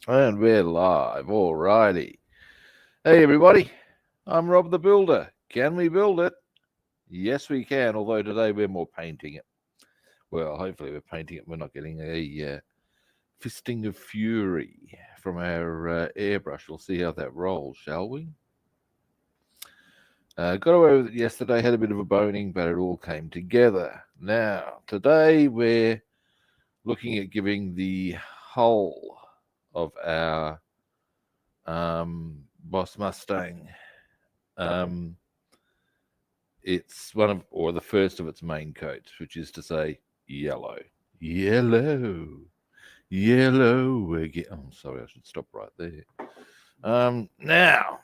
And we're live. Alrighty. Hey, everybody. I'm Rob the Builder. Can we build it? Yes, we can, although today we're more painting it. Well, hopefully we're painting it. We're not getting a fisting of fury from our airbrush. We'll see how that rolls, shall we? Got away with it yesterday, had a bit of a boning, but it all came together. Now, today we're looking at giving the whole of our Boss Mustang. It's one of, or the first of its main coats, which is to say, yellow. Yellow. Yellow again. Oh, sorry, I should stop right there. Now,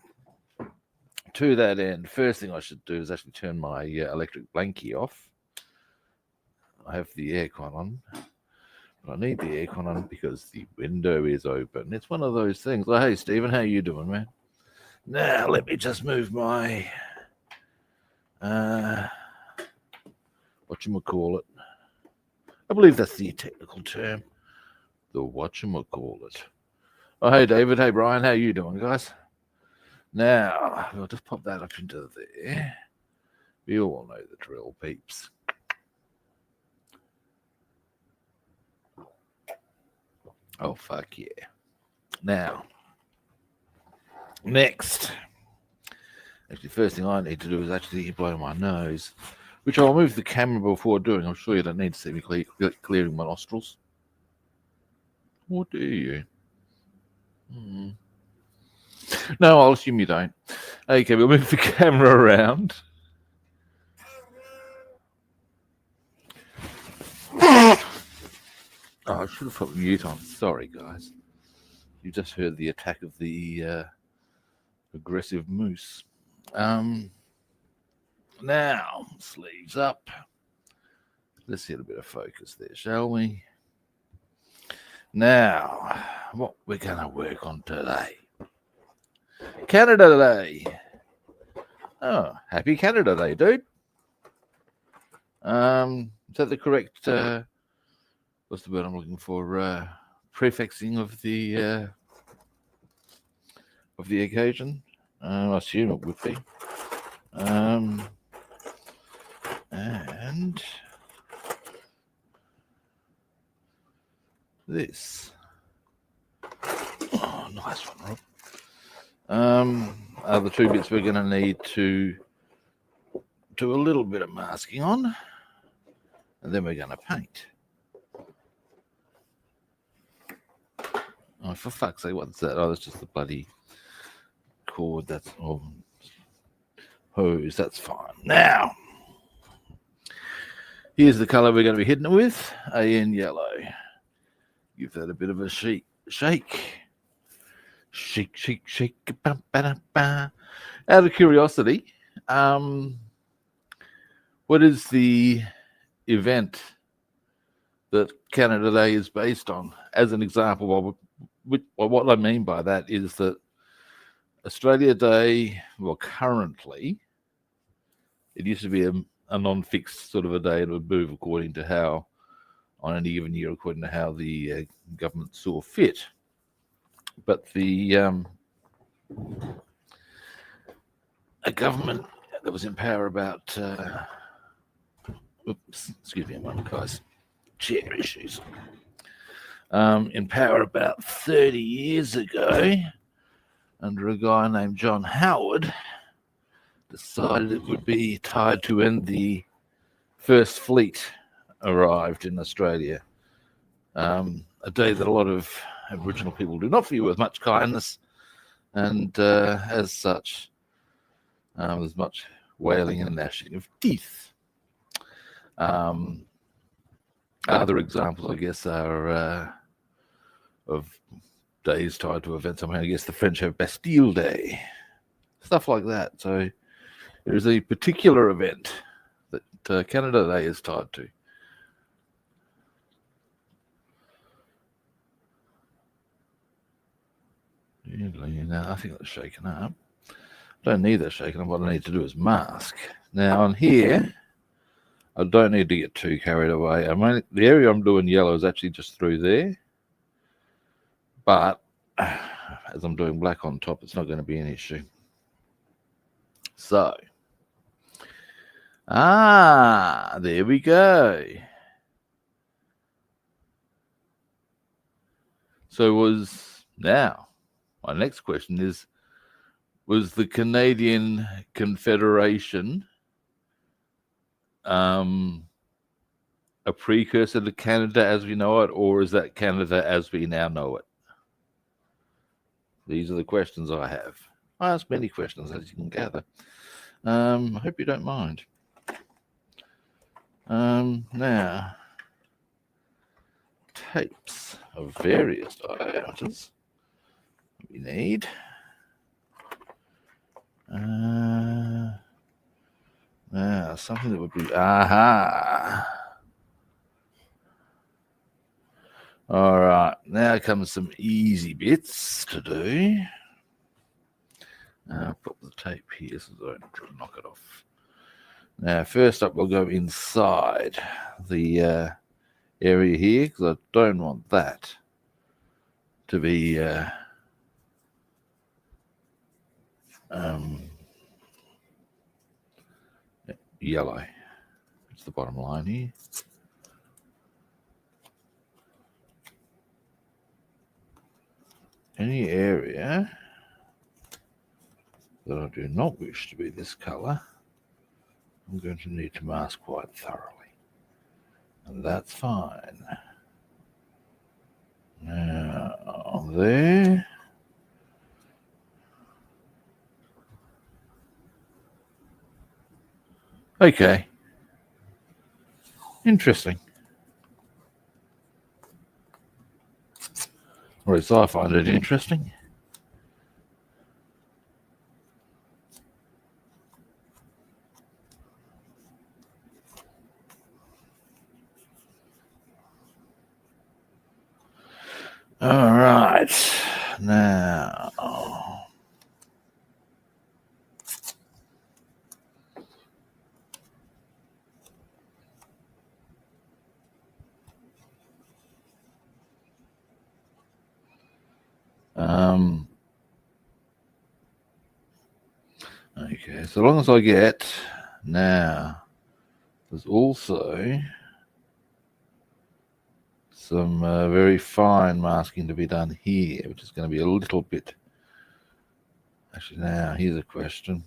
to that end, first thing I should do is actually turn my electric blankie off. I have the aircon on. But I need the aircon on because the window is open. It's one of those things. Oh, hey, Stephen, how you doing, man? Now, let me just move my, whatchamacallit. I believe that's the technical term. The whatchamacallit. Oh, hey, David. Hey, Brian. How you doing, guys? Now, we'll just pop that up into there. We all know the drill, peeps. Oh, fuck yeah. Now, next. Actually, first thing I need to do is actually blow my nose, which I'll move the camera before doing. I'm sure you don't need to see me clearing my nostrils. Or do you? No, I'll assume you don't. Okay, we'll move the camera around. Oh, I should have put mute on. Sorry, guys. You just heard the attack of the aggressive moose. Now, sleeves up. Let's get a bit of focus there, shall we? Now, what we're going to work on today. Canada Day. Oh, happy Canada Day, dude. Is that the correct, what's the word I'm looking for? Prefixing of the occasion? I assume it would be. And this. Oh, nice one, Rob. Are the two bits we're going to need to do a little bit of masking on, and then we're going to paint. Oh, for fuck's sake, what's that? Oh, that's just the bloody cord. That's hose. That's fine. Now, here's the colour we're going to be hitting it with, AN yellow. Give that a bit of a shake. Shake, shake, shake. Out of curiosity, what is the event that Canada Day is based on? As an example, what I mean by that is that Australia Day, well, currently, it used to be a non-fixed sort of a day. It would move according to how, on any given year, according to how the government saw fit. But the a government that was in power about, excuse me a moment, guys, chair issues. In power about 30 years ago, under a guy named John Howard, decided it would be tied to when the first fleet arrived in Australia. A day that a lot of Aboriginal people do not view with much kindness, and as such, there's much wailing and gnashing of teeth. Other examples, I guess, are of days tied to events. I mean, I guess the French have Bastille Day, stuff like that. So there's a particular event that Canada Day is tied to. Now, I think that's shaken up. Don't need that shaken up. What I need to do is mask. Now, on here, I don't need to get too carried away. I mean, the area I'm doing yellow is actually just through there. But as I'm doing black on top, it's not going to be an issue. So, there we go. So now, my next question is, was the Canadian Confederation a precursor to Canada as we know it, or is that Canada as we now know it? These are the questions I have. I ask many questions, as you can gather. I hope you don't mind. Now, tapes of various diameters we need. Now, something that would be, all right, now comes some easy bits to do. Put the tape here so I don't knock it off. Now, first up, we'll go inside the area here because I don't want that to be yellow. It's the bottom line here. Any area that I do not wish to be this color, I'm going to need to mask quite thoroughly. And that's fine. Now, there. Okay. Interesting. Or at least I find it interesting. All right. Now. Okay, so long as I get now, there's also some very fine masking to be done here, which is going to be a little bit. Actually, now here's a question.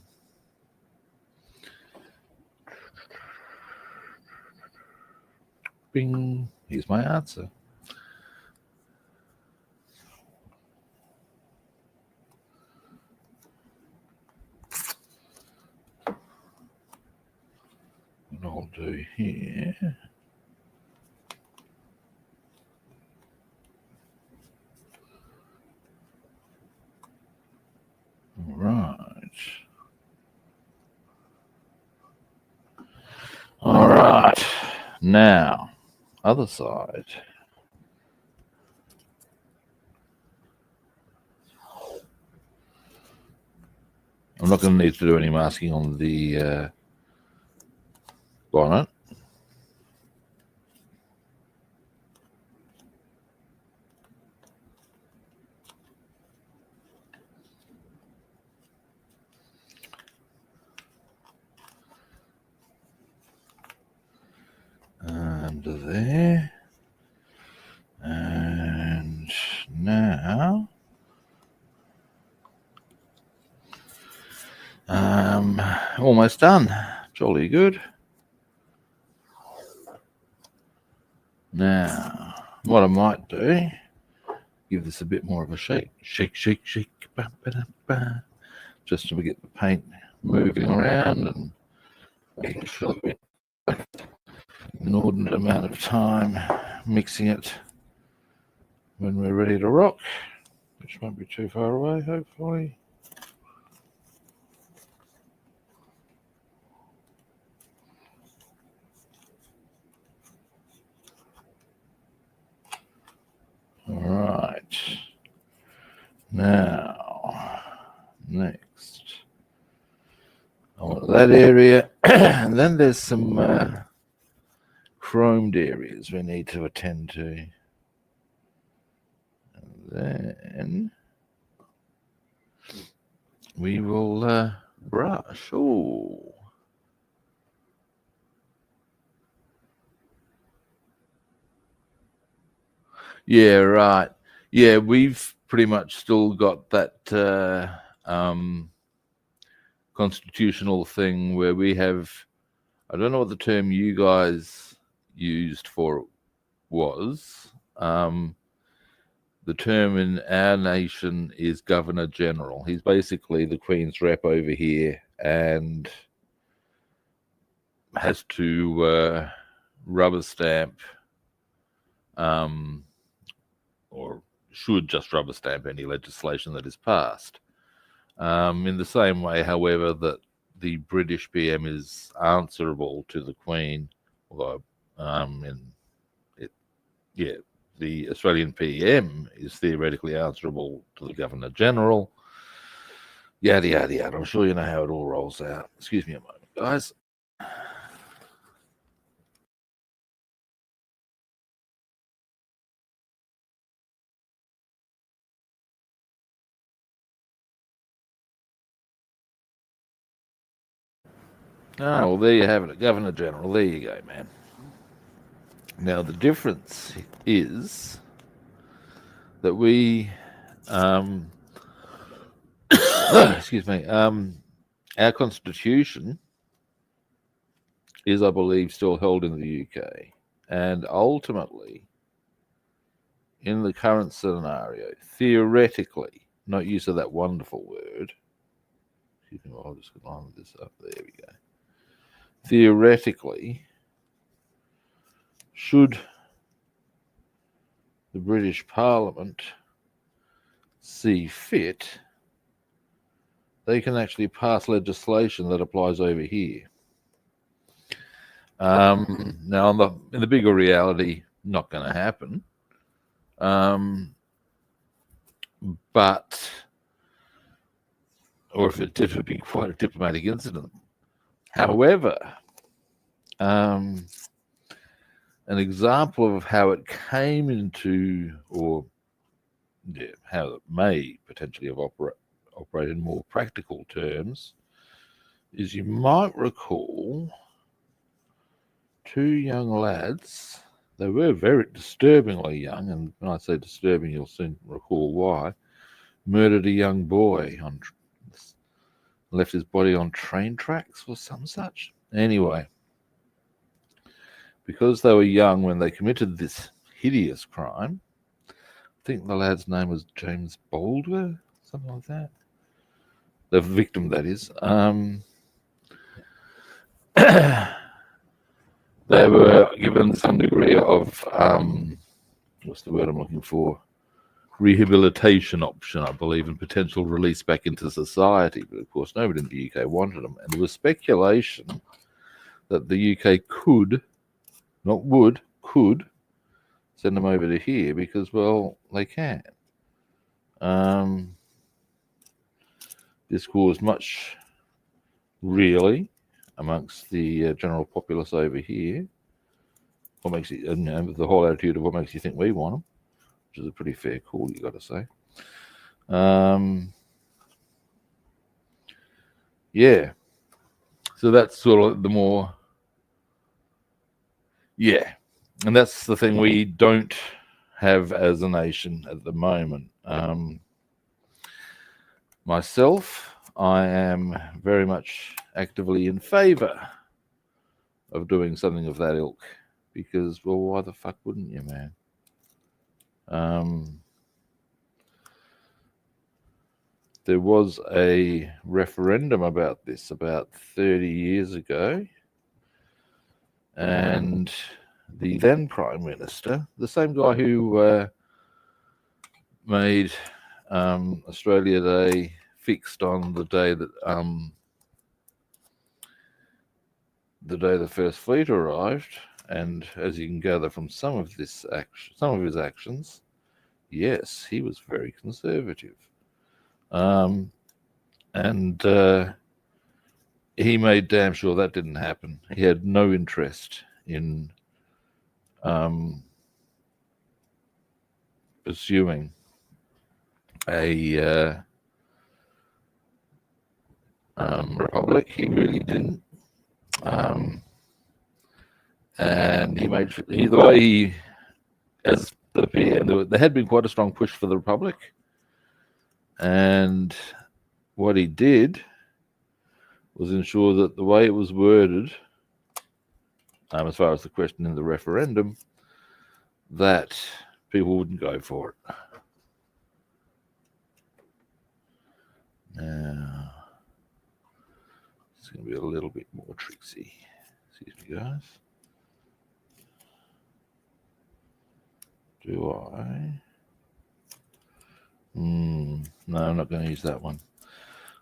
Bing, here's my answer. What I'll do here. All right. All right. Now, other side. I'm not going to need to do any masking on the bonnet. Under there. And now almost done. Jolly good. Now, what I might do, give this a bit more of a shake. Shake, shake, shake. Ba, ba, da, ba, just to get the paint moving around and making sure we have an inordinate amount of time mixing it when we're ready to rock, which won't be too far away, hopefully. All right. Now, next, I want that area, and then there's some chromed areas we need to attend to. And then we will brush. Oh. Yeah, right. Yeah, we've pretty much still got that constitutional thing where we have, I don't know what the term you guys used for it was. The term in our nation is Governor General. He's basically the Queen's rep over here and has to rubber stamp or should just rubber stamp any legislation that is passed. In the same way, however, that the British PM is answerable to the Queen, although the Australian PM is theoretically answerable to the Governor General. Yada, yada, yada. I'm sure you know how it all rolls out. Excuse me a moment, guys. Oh, well, there you have it, Governor General. There you go, man. Now, the difference is that we, excuse me, our constitution is, I believe, still held in the UK. And ultimately, in the current scenario, theoretically, not use of that wonderful word, excuse me, I'll just line this up. There we go. Theoretically, should the British Parliament see fit, they can actually pass legislation that applies over here. Now, in the bigger reality, not going to happen. But, or if it did, it would be quite a diplomatic incident. However, an example of how it came into, or how it may potentially have operated in more practical terms, is you might recall two young lads. They were very disturbingly young, and when I say disturbing, you'll soon recall why. Murdered a young boy left his body on train tracks or some such. Anyway, because they were young when they committed this hideous crime, I think the lad's name was James Boulder, something like that. The victim, that is. They were given some degree of, what's the word I'm looking for? Rehabilitation option, I believe, and potential release back into society. But of course, nobody in the UK wanted them. And there was speculation that the UK could, not would, could send them over to here because, well, they can. This caused much, really, amongst the general populace over here. What makes it, and the whole attitude of what makes you think we want them, which is a pretty fair call, you got to say. Yeah. So that's sort of the more, yeah. And that's the thing we don't have as a nation at the moment. Myself, I am very much actively in favour of doing something of that ilk because, well, why the fuck wouldn't you, man? There was a referendum about this about 30 years ago, and the then Prime Minister, the same guy who made Australia Day fixed on the day that the First Fleet arrived, and as you can gather from some of his actions, yes, he was very conservative. And he made damn sure that didn't happen. He had no interest in pursuing a republic. He really didn't. And he made the way he, as the PM, there had been quite a strong push for the republic, and what he did was ensure that the way it was worded, as far as the question in the referendum, that people wouldn't go for it. Now, it's going to be a little bit more tricksy. Excuse me, guys. Do I? No, I'm not going to use that one.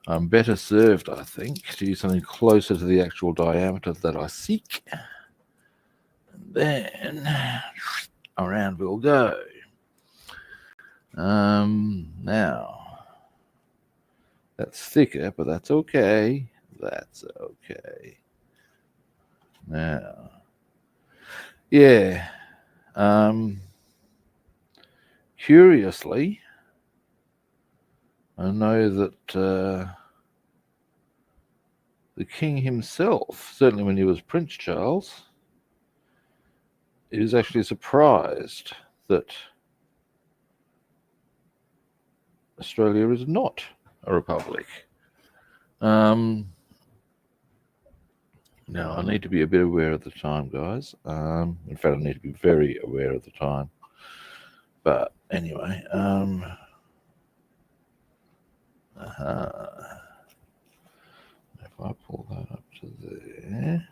I'm better served, I think, to use something closer to the actual diameter that I seek. And then around we'll go. Now, that's thicker, but that's okay. That's okay. Now, yeah. Curiously, I know that the king himself, certainly when he was Prince Charles, he was actually surprised that Australia is not a republic. Now, I need to be a bit aware of the time, guys. In fact, I need to be very aware of the time. But anyway, if I pull that up to there.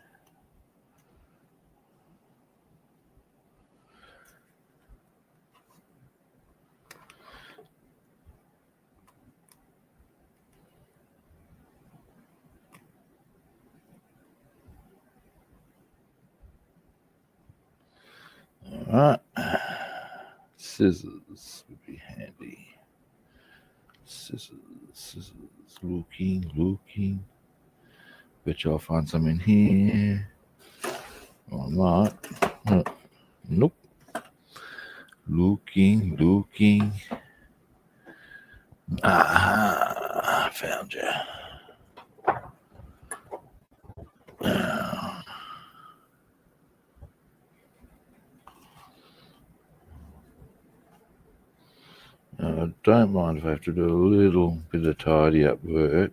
All right, scissors would be handy. Scissors, looking. Bet you I'll find some in here. Or not. Nope. Looking. Ah, found you. I don't mind if I have to do a little bit of tidy up work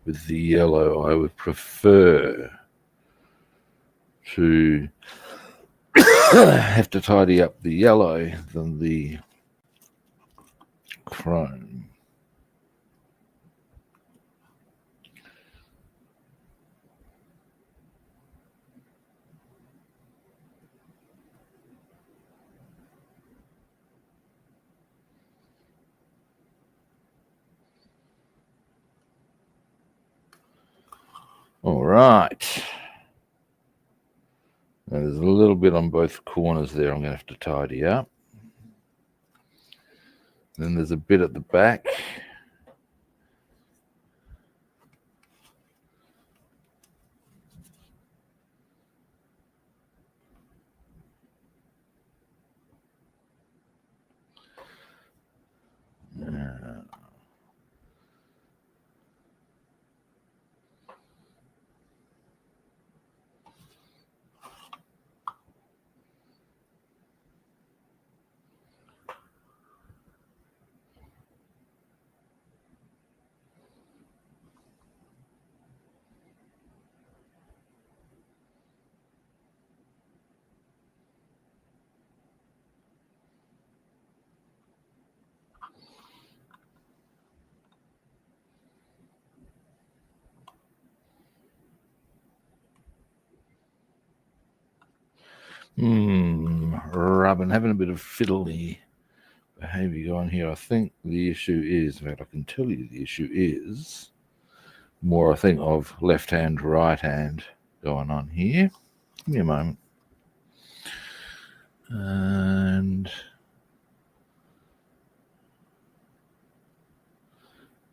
with the yellow. I would prefer to have to tidy up the yellow than the chrome. All right. Now there's a little bit on both corners there I'm going to have to tidy up. Then there's a bit at the back. Robin, having a bit of fiddly behavior going here. I think the issue is, in fact, I can tell you the issue is more, I think, of left hand, right hand going on here. Give me a moment. And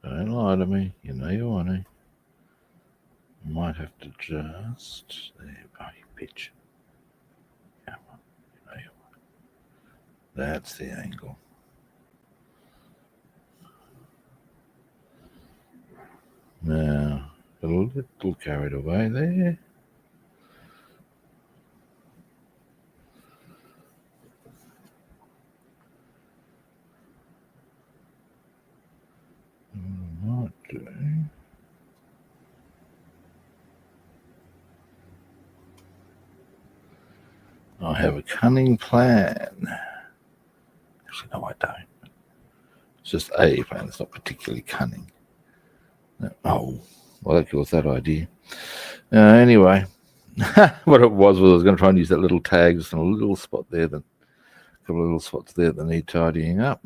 don't lie to me. You know you want to. Might have to just there by pitch. Come on. You know you want. That's the angle. little carried away there. What I might do. I have a cunning plan. Actually, no, I don't. It's just a plan. It's not particularly cunning. Oh, well, that kills that idea. Anyway, what it was I was going to try and use that little tag just on a little spot there, then a couple of little spots there that need tidying up.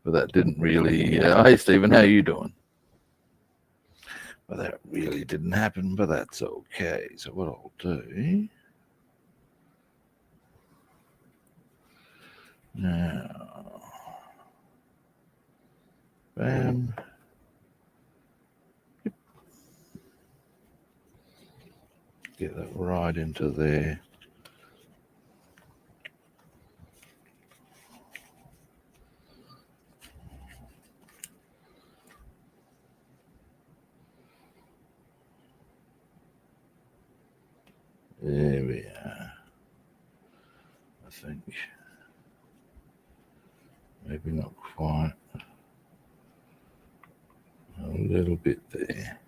But that didn't really. Hey, Stephen, how you doing? Well, that really didn't happen, but that's okay. So what I'll do now, bam, get that right into there. There we are. I think maybe not quite. A little bit there.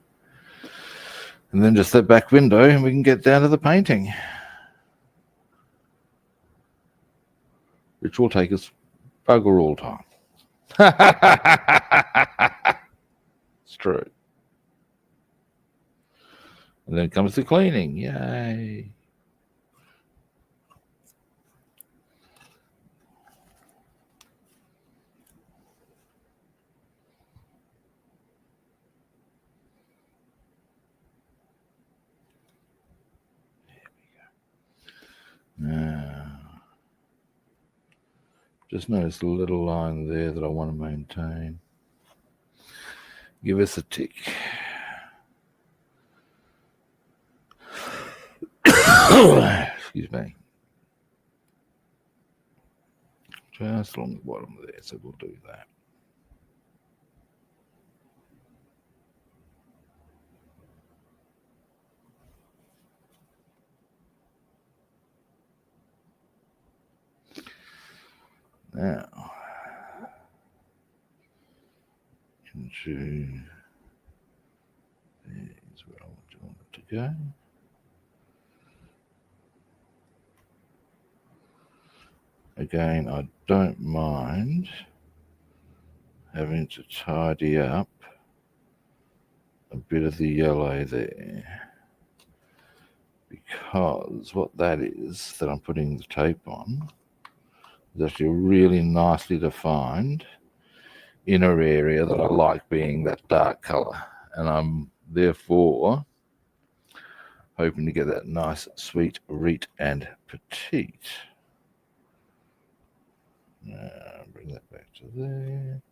And then just that back window and we can get down to the painting. Which will take us bugger all time. It's true. And then comes the cleaning. Yay. Now, just notice the little line there that I want to maintain. Give us a tick. Excuse me. Just along the bottom there, so we'll do that. Now, into there's where I want it to go. Again, I don't mind having to tidy up a bit of the yellow there, because what that is that I'm putting the tape on is actually a really nicely defined inner area that I like being that dark color, and I'm therefore hoping to get that nice sweet reet and petite. Now bring that back to there.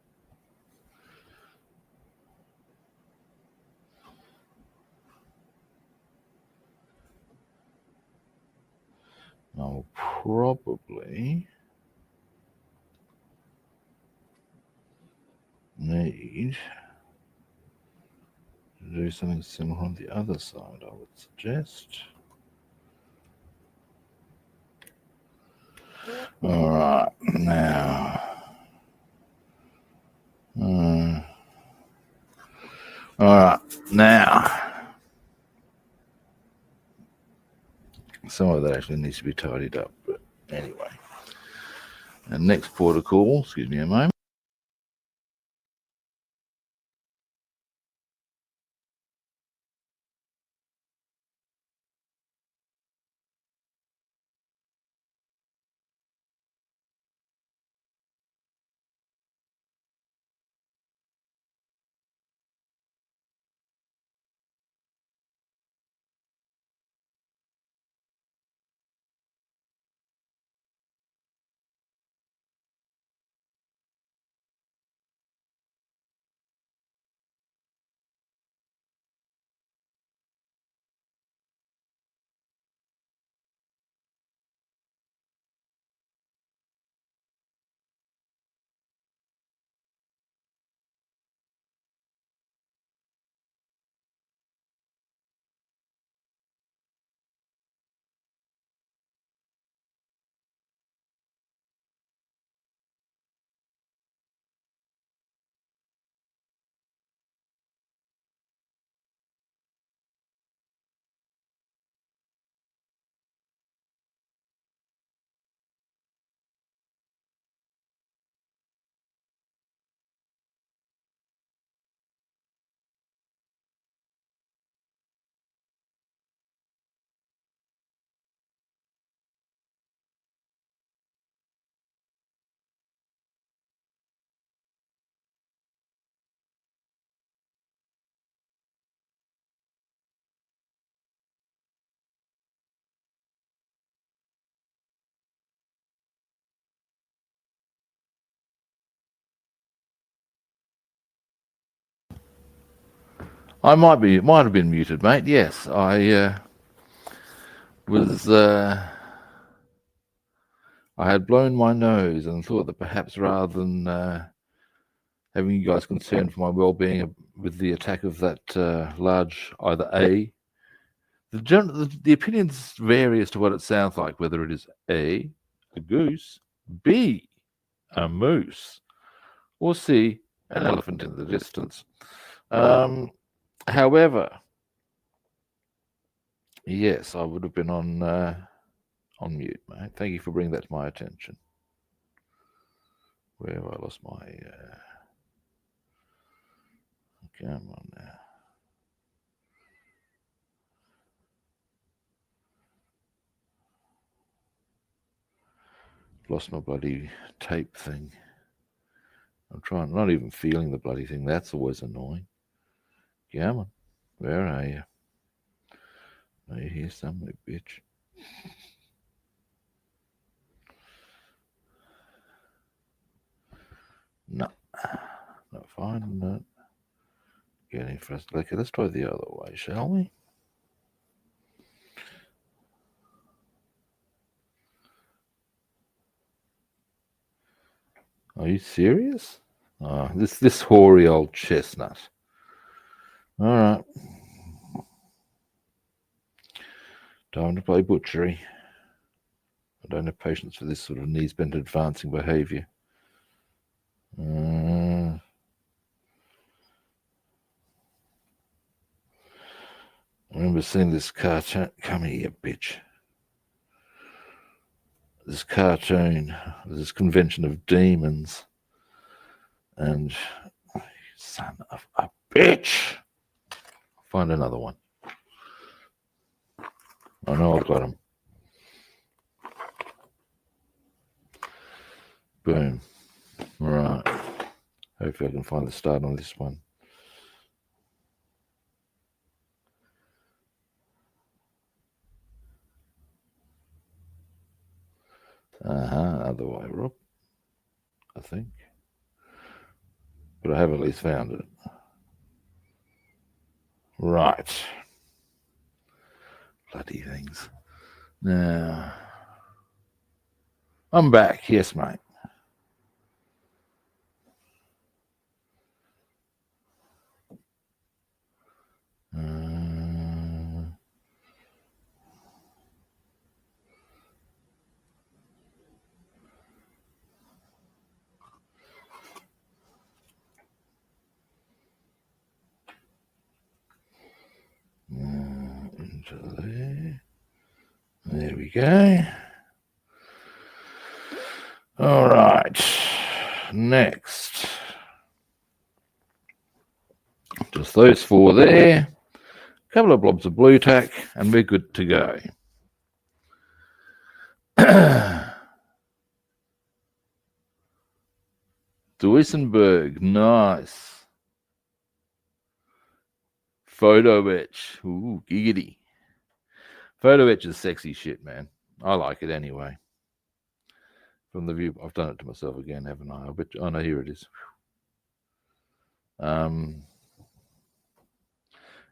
I'll probably need to do something similar on the other side, I would suggest. All right, now. All right, now. Some of that actually needs to be tidied up, but anyway. And next port of call, excuse me a moment. I might have been muted, mate. Yes, I was. I had blown my nose and thought that perhaps rather than having you guys concerned for my well-being with the attack of that large, either the opinions vary as to what it sounds like, whether it is A, a goose, B, a moose, or C, an elephant in the distance. However, yes, I would have been on mute, mate. Thank you for bringing that to my attention. Where have I lost my... come on now. Lost my bloody tape thing. I'm trying, not even feeling the bloody thing. That's always annoying. Come on. Where are you? Are you here somewhere, bitch? No. Not finding it. Getting frustrated. Okay, let's try the other way, shall we? Are you serious? Oh, this hoary old chestnut. All right. Time to play butchery. I don't have patience for this sort of knees-bent advancing behaviour. I remember seeing this cartoon. Come here, bitch. This cartoon, this convention of demons, and son of a bitch. Find another one. I know I've got them. Boom. Right. Hopefully I can find the start on this one. Other way, Rob. I think. But I have at least found it. Right. Bloody things. Now, I'm back. Yes, mate. Into there. There we go. All right. Next. Just those four there. A couple of blobs of blue tack, and we're good to go. Duisenberg, nice. Photo etch. Ooh, giggity. Photo etch is sexy shit, man. I like it anyway. From the view, I've done it to myself again, haven't I? Oh no, here it is.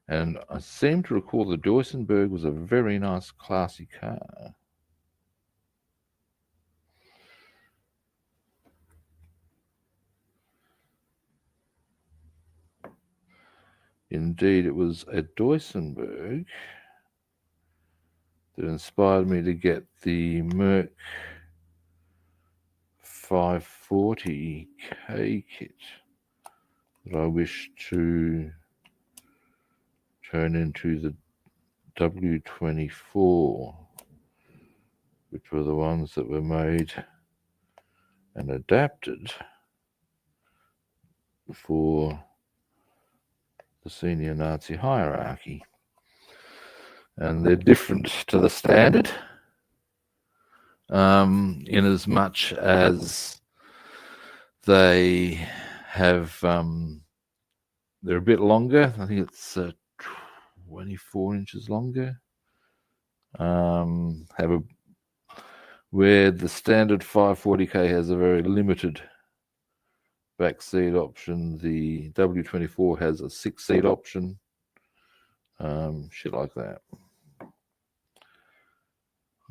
And I seem to recall the Duisenberg was a very nice, classy car. Indeed, it was a Duisenberg that inspired me to get the Merc 540K kit that I wish to turn into the W24, which were the ones that were made and adapted for the senior Nazi hierarchy. And they're different to the standard in as much as they have, they're a bit longer. I think it's 24 inches longer. Where the standard 540K has a very limited back seat option, the W24 has a 6-seat option, Shit like that.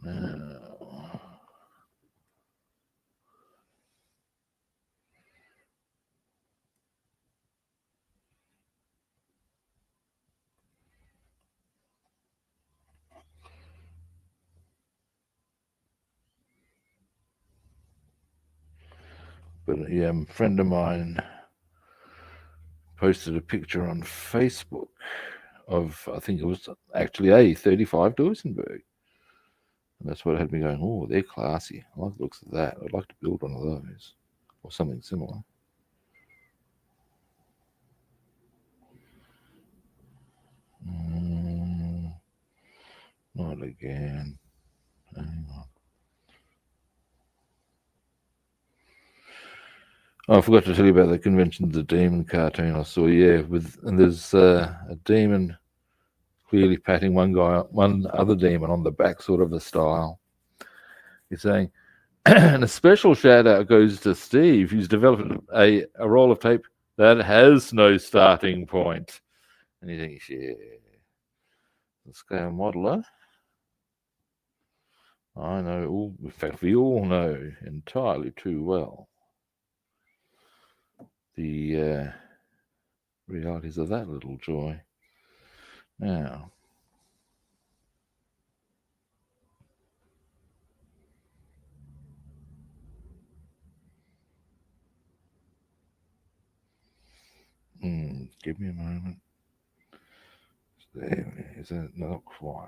Now, but yeah, a friend of mine posted a picture on Facebook of, I think it was actually a 35 Duesenberg. And that's what had me going, oh, they're classy. I like the looks of that. I'd like to build one of those or something similar. Not again. Hang on. Oh, I forgot to tell you about the Convention of the Demon cartoon I saw. Yeah, and there's a demon clearly patting one other demon on the back, sort of a style. He's saying, and a special shout out goes to Steve, who's developed a roll of tape that has no starting point. And you think, yeah, the scale modeler. I know, in fact, we all know entirely too well the realities of that little joy. Now, give me a moment. There, is that not quite?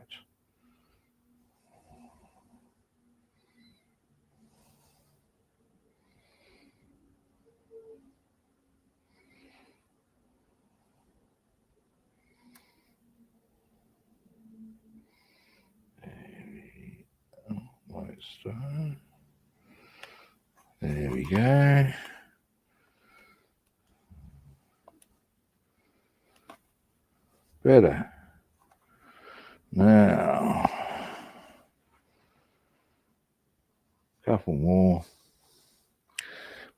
There we go. Better. Now, a couple more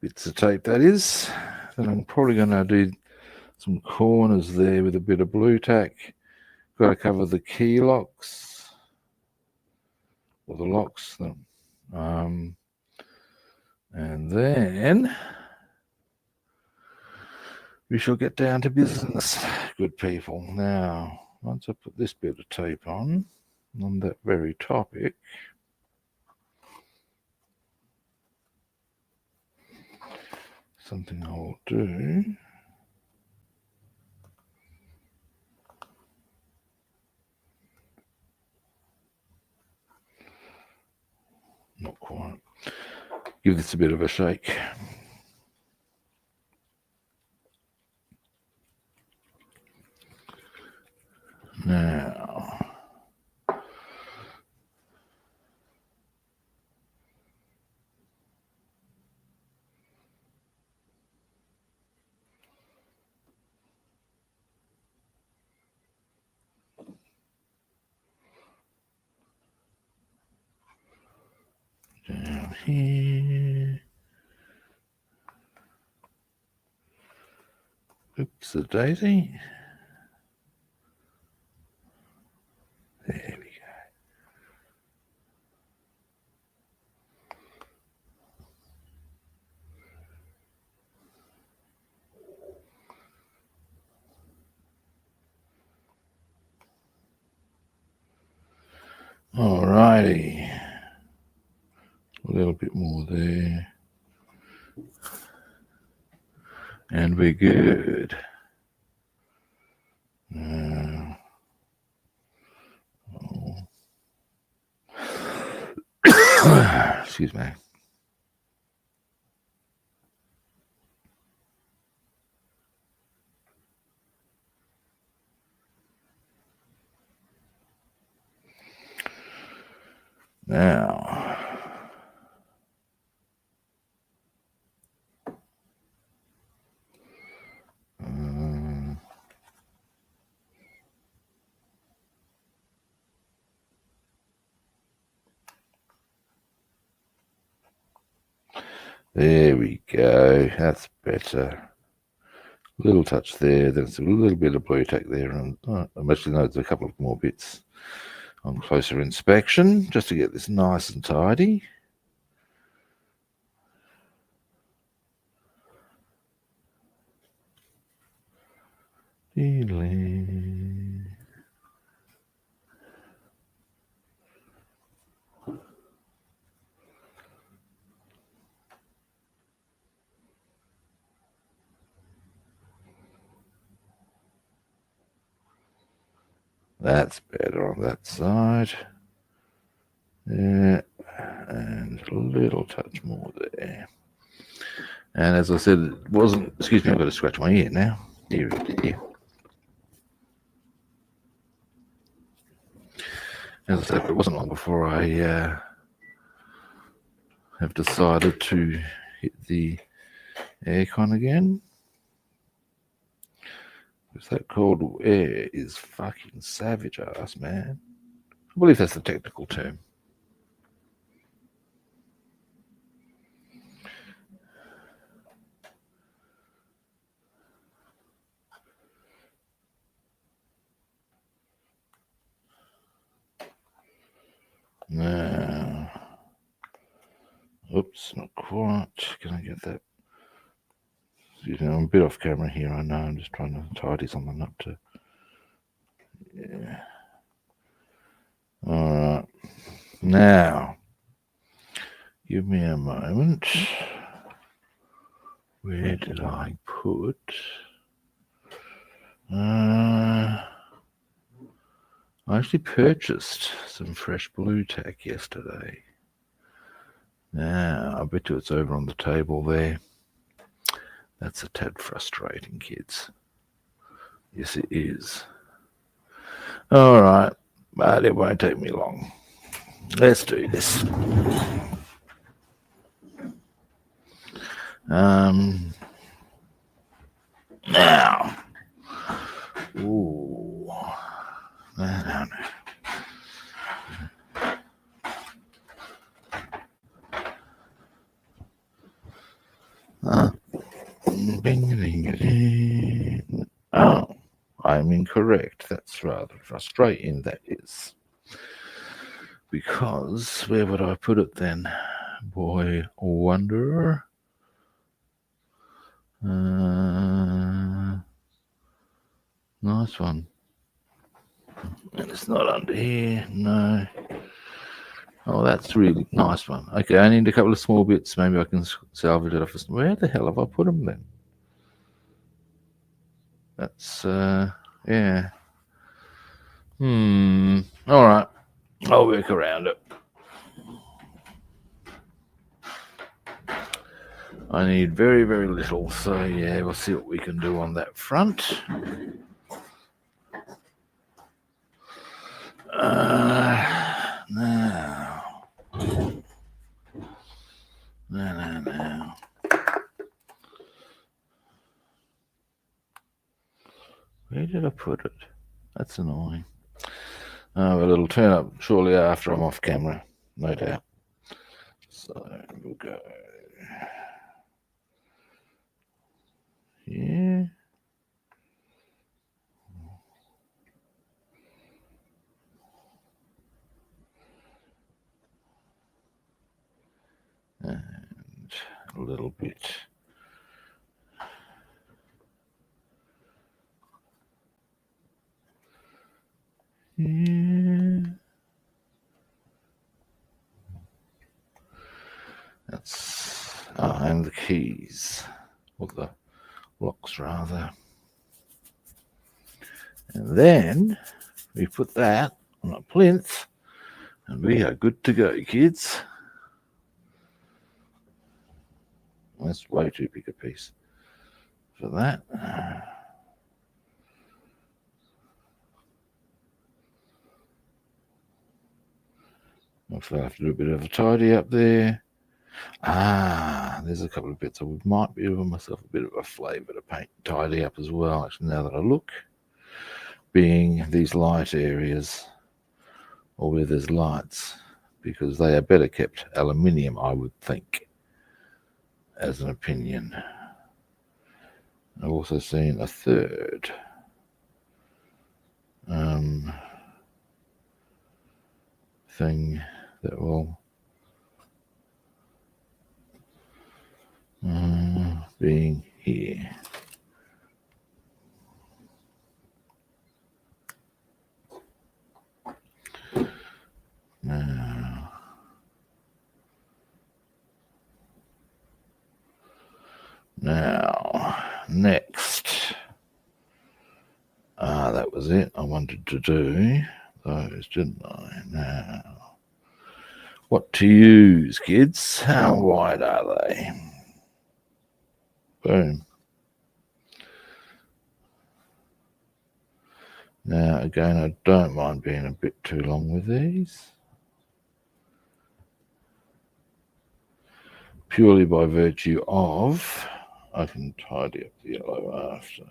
bits of tape, that is. Then I'm probably going to do some corners there with a bit of blue tack. Got to cover the key locks, or the locks. And then we shall get down to business, good people. Now, once I put this bit of tape on that very topic, something I will do. Not quite. Give this a bit of a shake. Now, down here. Oops, a daisy. There we go. Alrighty. A little bit more there. And we're good. Excuse me. Now, there we go. That's better. Little touch there, then it's a little bit of blue tack there, and actually no, there's a couple of more bits on closer inspection just to get this nice and tidy. That's better on that side. Yeah, and a little touch more there. And as I said, it wasn't, excuse me, I've got to scratch my ear now. Here. As I said, it wasn't long before I have decided to hit the aircon again. Because that cold air is fucking savage ass, man. I believe that's the technical term. Now, oops, not quite. Can I get that? You know, I'm a bit off camera here, I know. I'm just trying to tidy something up to. Yeah. All right. Now, give me a moment. Where did I put? I actually purchased some fresh blue tack yesterday. Now, I bet you it's over on the table there. That's a tad frustrating, kids. Yes, it is. All right, but it won't take me long. Let's do this. Now, ooh, no. Oh, I'm incorrect. That's rather frustrating, that is. Because where would I put it then? Boy wonder. Nice one. And it's not under here, no. Oh, that's really nice one. Okay, I need a couple of small bits. Maybe I can salvage it off. Where the hell have I put them then? That's, yeah. All right. I'll work around it. I need very, very little. So, yeah, we'll see what we can do on that front. Now. Now. Where did I put it? That's annoying. Well, it'll turn up shortly after I'm off camera, no doubt. So we'll go here. And a little bit. Yeah. That's and the keys, or the locks rather. And then we put that on a plinth, and we are good to go, kids. That's way too big a piece for that. I'll have to do a bit of a tidy up there. There's a couple of bits I might be giving myself a bit of a flavour to paint, tidy up as well, actually, now that I look. Being these light areas, or where there's lights, because they are better kept aluminium, I would think, as an opinion. I've also seen a third thing that will being here. Now, next. That was it. I wanted to do those, didn't I? Now, what to use, kids? How wide are they? Boom. Now, again, I don't mind being a bit too long with these. Purely by virtue of, I can tidy up the yellow after.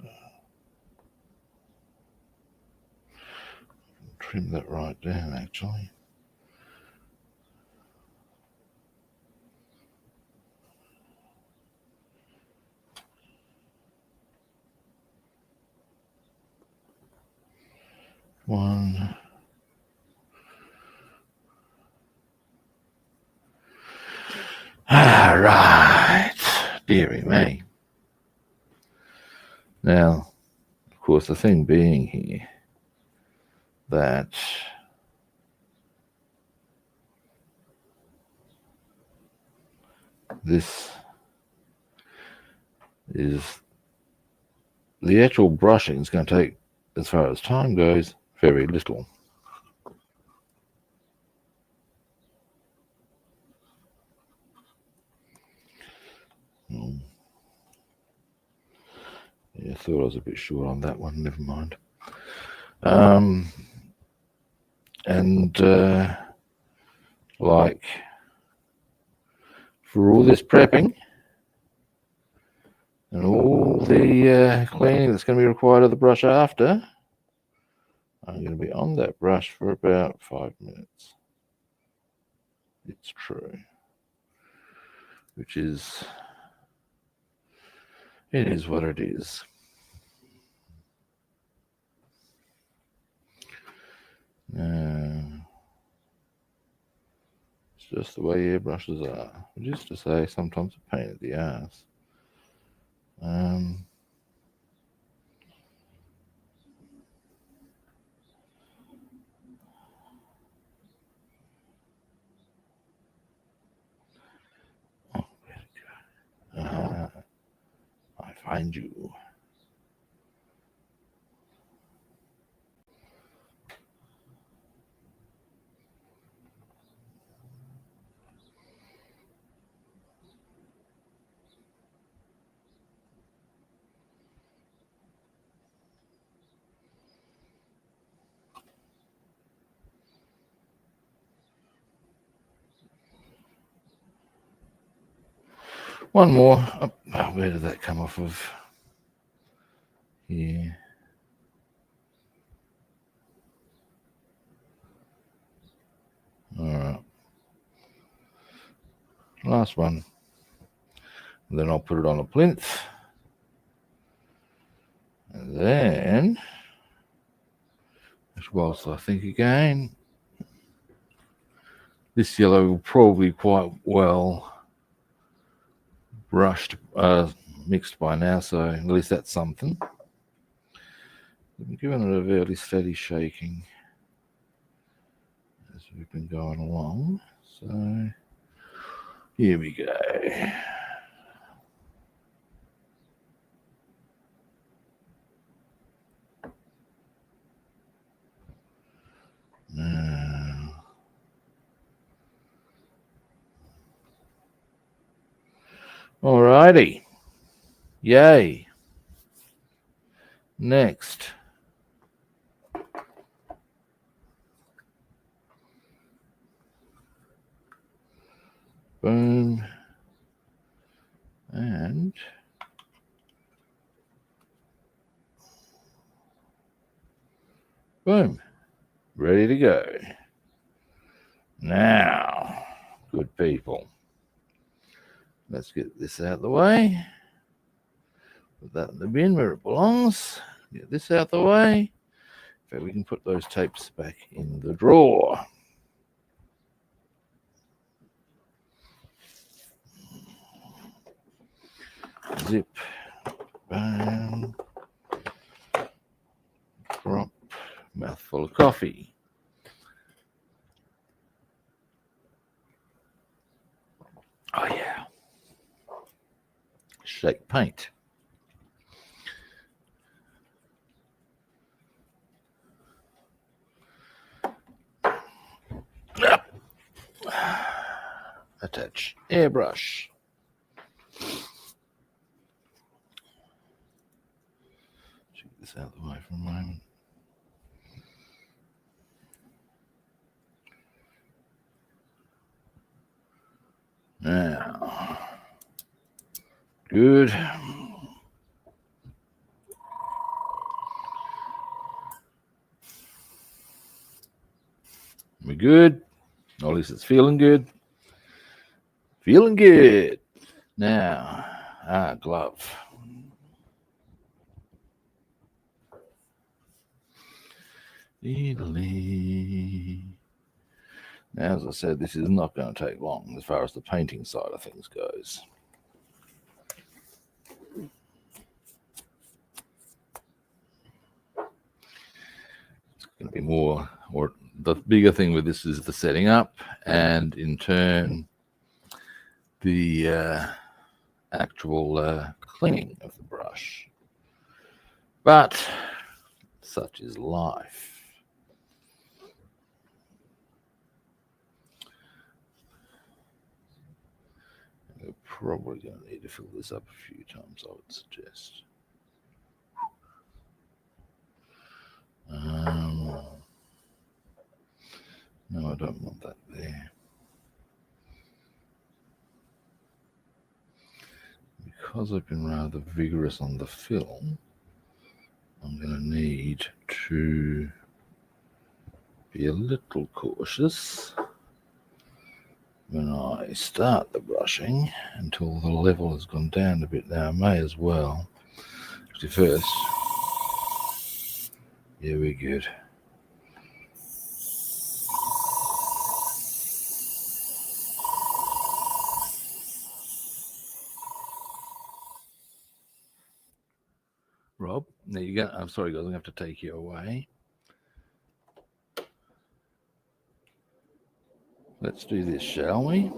Trim that right down, actually. One. Right. Dearie me. Now, of course, the thing being here that this is the actual brushing is going to take, as far as time goes, very little. Yeah, I thought I was a bit short on that one. Never mind. And like for all this prepping and all the cleaning that's going to be required of the brush after, I'm going to be on that brush for about 5 minutes. It's true. Which is, it is what it is. It's just the way airbrushes are. Which is to say, sometimes a pain in the ass. I find you. One more. Oh, where did that come off of? Here. All right. Last one. And then I'll put it on a plinth. And then, whilst I think again, this yellow will probably quite well brushed, mixed by now, so at least that's something. I'm giving it a fairly steady shaking as we've been going along. So here we go. Now, alrighty. Yay. Next. Boom. And boom. Ready to go. Now, good people, let's get this out of the way. Put that in the bin where it belongs. Get this out the way. In fact, we can put those tapes back in the drawer. Zip. Bang. Drop. Mouthful of coffee. Oh, yeah. Shake paint. Attach airbrush. Check this out of the way for a moment. Now, good. We're good. Or at least it's feeling good. Feeling good. Now, glove. Now, as I said, this is not going to take long as far as the painting side of things goes. It's going to be more, or the bigger thing with this is the setting up, and in turn, the actual cleaning of the brush. But such is life. We're probably going to need to fill this up a few times, I would suggest. No, I don't want that there. Because I've been rather vigorous on the film, I'm going to need to be a little cautious when I start the brushing until the level has gone down a bit. Now I may as well, actually first, yeah, we're good. Rob, there you go. I'm sorry, guys, I'm going to have to take you away. Let's do this, shall we?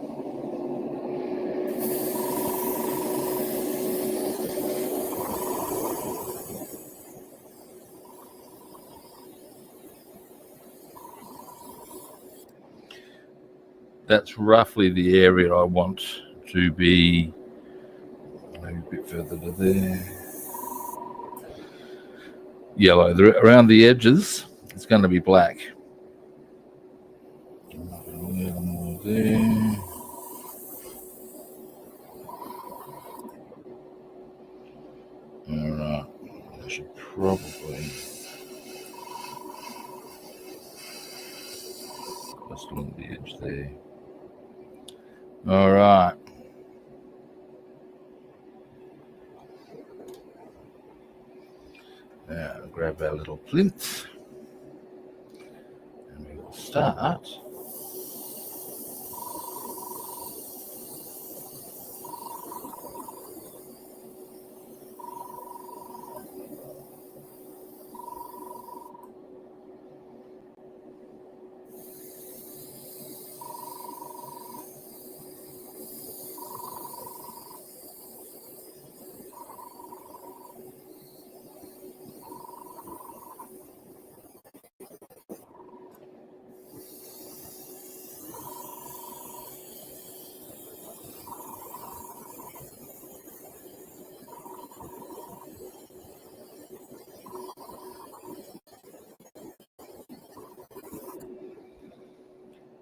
That's roughly the area I want to be, maybe a bit further to there. Yellow. Around the edges, it's going to be black. A little more there. All right. I should probably just along the edge there. All right. Now grab our little plinth and we will start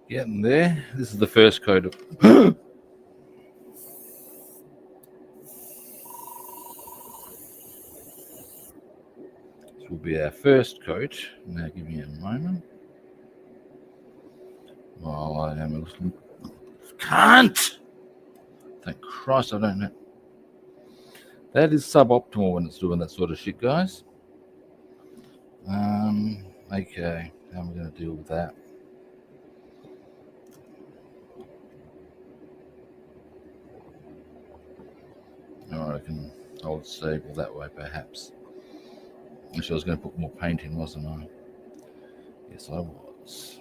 getting there. This is the first coat of this will be our first coat. Now give me a moment while I am a little can't. Thank Christ I don't know. That is suboptimal when it's doing that sort of shit, guys. Okay, how am I going to deal with that? I reckon I'll disable that way, perhaps. Actually, I was going to put more paint in, wasn't I? Yes, I was.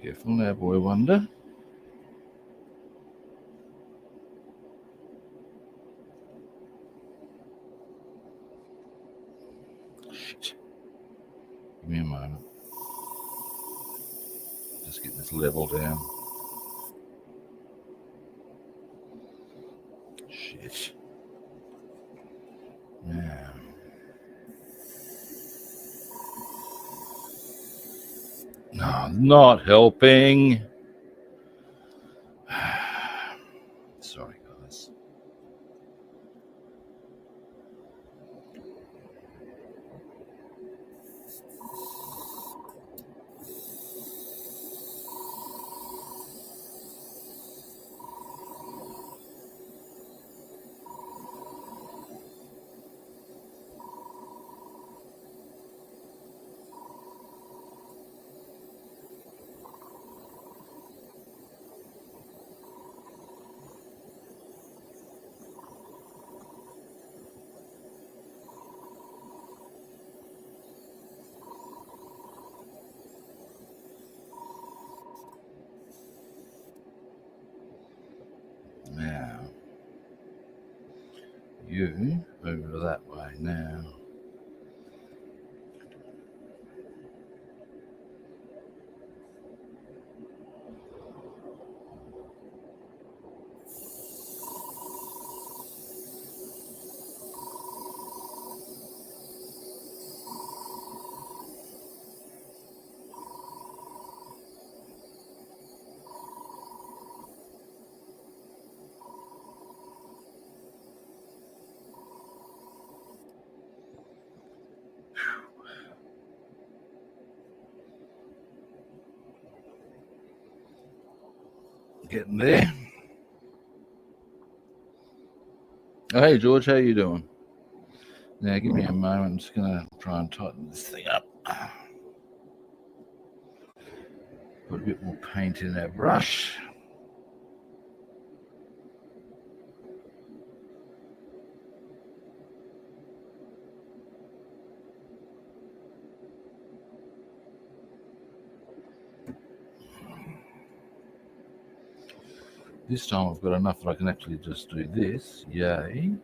Careful now, boy wonder. Shit. Give me a moment. Just get this level down. Shit. Now. No, not helping. Sorry, guys. Now, you over that way now. Getting there. Oh, hey, George, how you doing? Now, give me a moment. I'm just going to try and tighten this thing up. Put a bit more paint in that brush. This time I've got enough that I can actually just do this. Yay.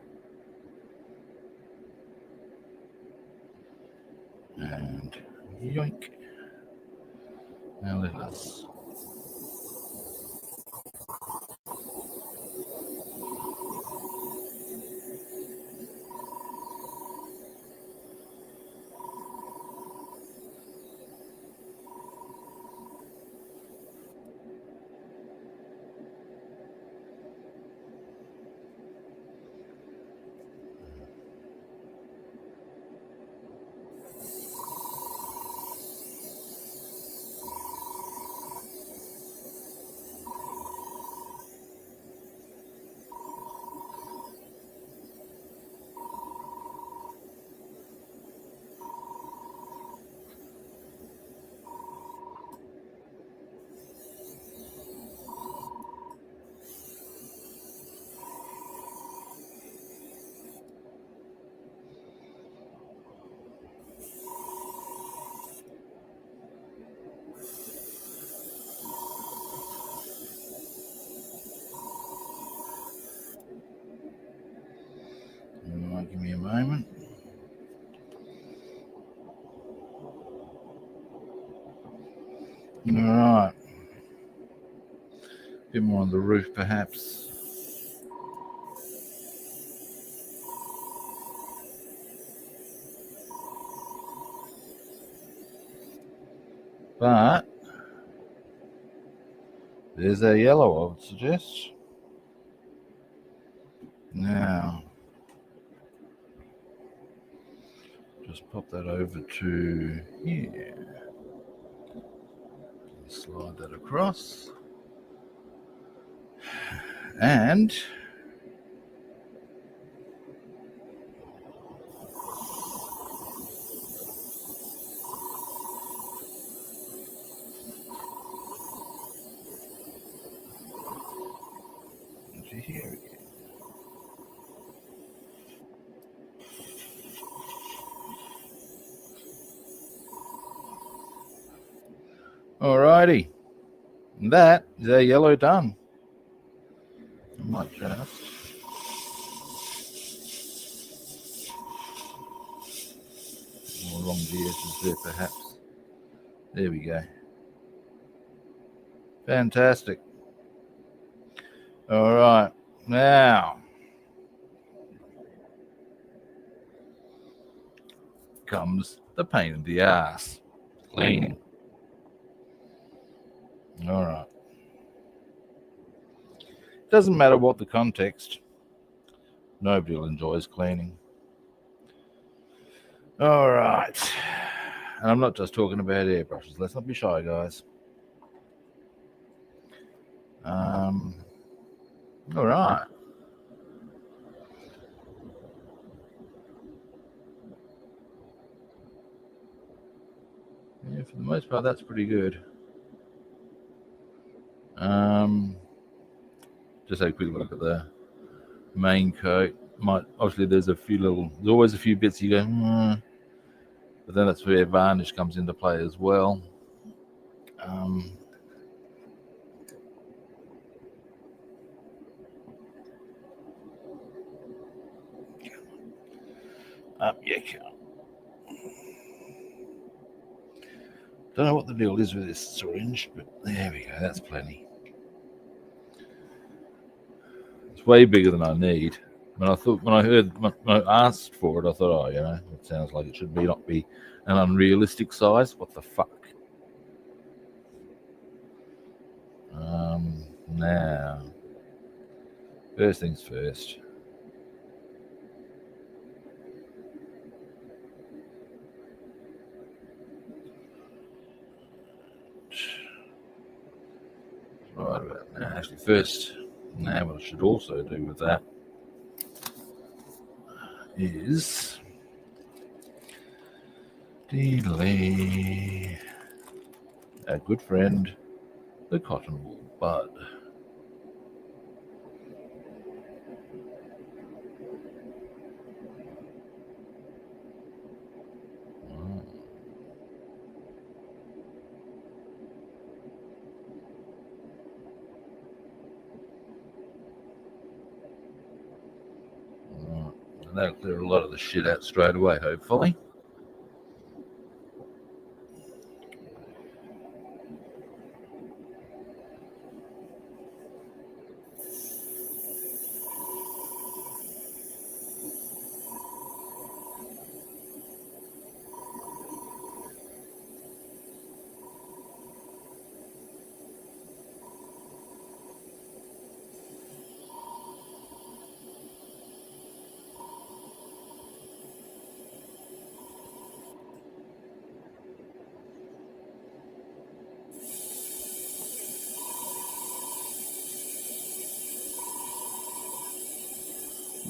And yoink. Now let us. Give me a moment. All right. bit more on the roof perhaps. But there's a yellow, I would suggest. Now, just pop that over to here. Slide that across. And here again. Alrighty, and that is our yellow done. I might just more along the edges there, perhaps. There we go. Fantastic. All right, now comes the pain in the ass, cleaning. All right. Doesn't matter what the context. Nobody enjoys cleaning. All right. And I'm not just talking about airbrushes. Let's not be shy, guys. All right. Yeah, for the most part, that's pretty good. Just a quick look at the main coat. Obviously, there's always a few bits you go, but then that's where varnish comes into play as well. Up you come. Don't know what the deal is with this syringe, but there we go. That's plenty. It's way bigger than I need. When I asked for it, I thought, it sounds like it should not be an unrealistic size. What the fuck? Now, first things first. Right about now. Actually, first, now what I should also do with that is delay our good friend, the cotton wool bud. That'll clear a lot of the shit out straight away, hopefully.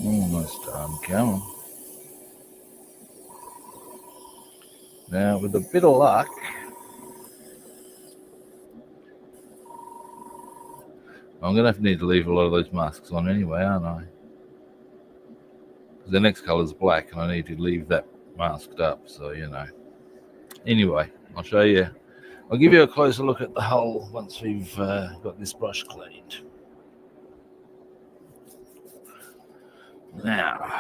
Almost done, come on. Now, with a bit of luck, I'm going to need to leave a lot of those masks on anyway, aren't I? Because the next colour is black, and I need to leave that masked up, so, Anyway, I'll show you. I'll give you a closer look at the hull once we've got this brush cleaned. Now,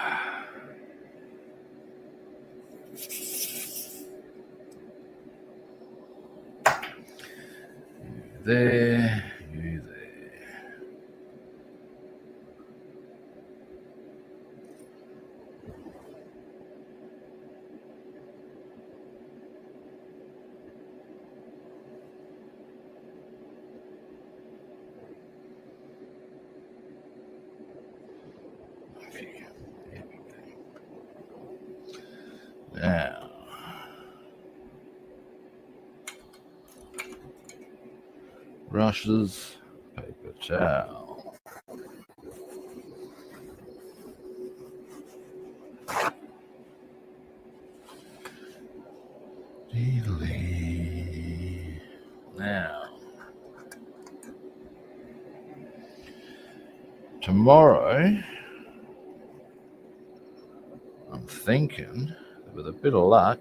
you there. brushes, paper towel. Now, tomorrow, I'm thinking, with a bit of luck,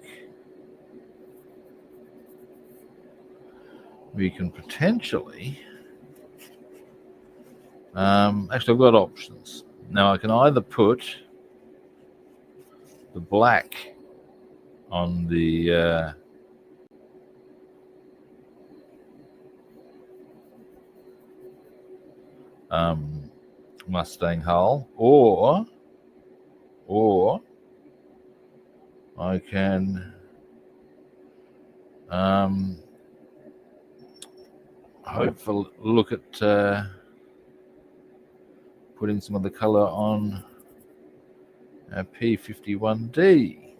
we can potentially, actually I've got options. Now I can either put the black on the Mustang hull, or I can hopefully look at putting some of the color on our P51D.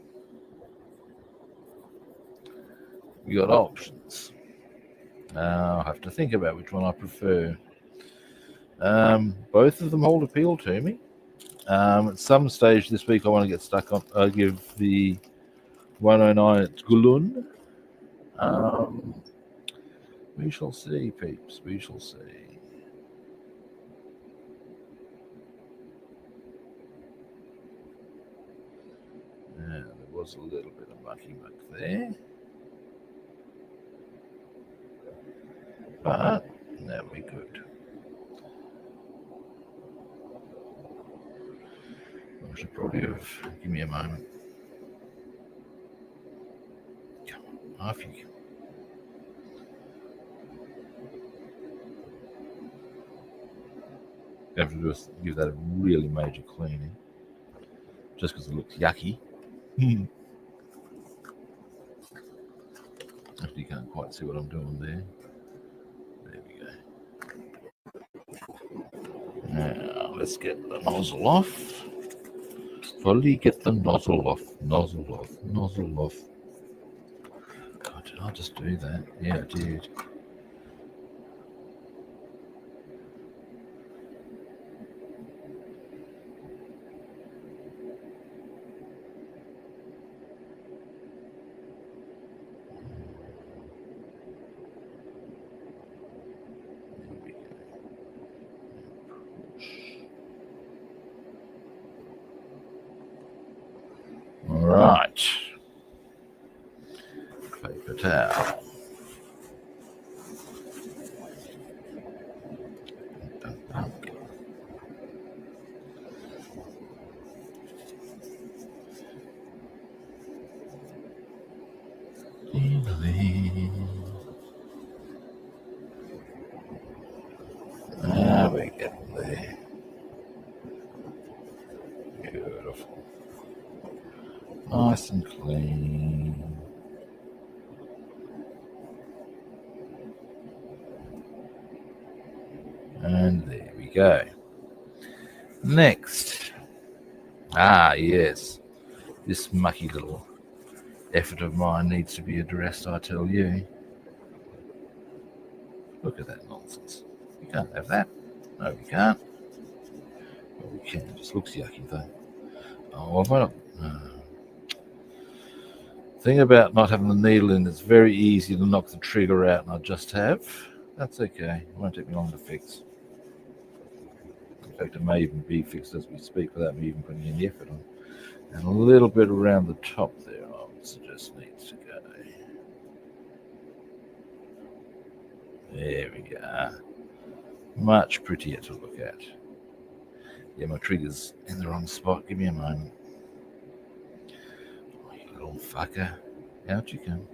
We got options. I'll have to think about which one I prefer. Both of them hold appeal to me. At some stage this week, I want to get stuck on. I'll give the 109 its Gulun. We shall see, peeps. We shall see. Yeah, there was a little bit of mucky muck there. But that'll be good. I should probably have. Give me a moment. Come on, off you go. You have to give that a really major cleaning, just because it looks yucky. Actually, you can't quite see what I'm doing there. There we go. Now let's get the nozzle off. Fully get the nozzle off. Nozzle off. Nozzle off. God, did I just do that? Yeah, I did. Right. Paper towel. There we get there. Beautiful. Nice and clean. And there we go. Next. Yes. This mucky little effort of mine needs to be addressed, I tell you. Look at that nonsense. You can't have that. No, we can't. Well, we can. It just looks yucky, though. Oh, I've got thing about not having the needle in, it's very easy to knock the trigger out, and I just have. That's okay. It won't take me long to fix. In fact, it may even be fixed as we speak without me even putting any effort on. And a little bit around the top there, I would suggest needs to go. There we go. Much prettier to look at. Yeah, my trigger's in the wrong spot. Give me a moment. Oh, you little fucker. Out you come.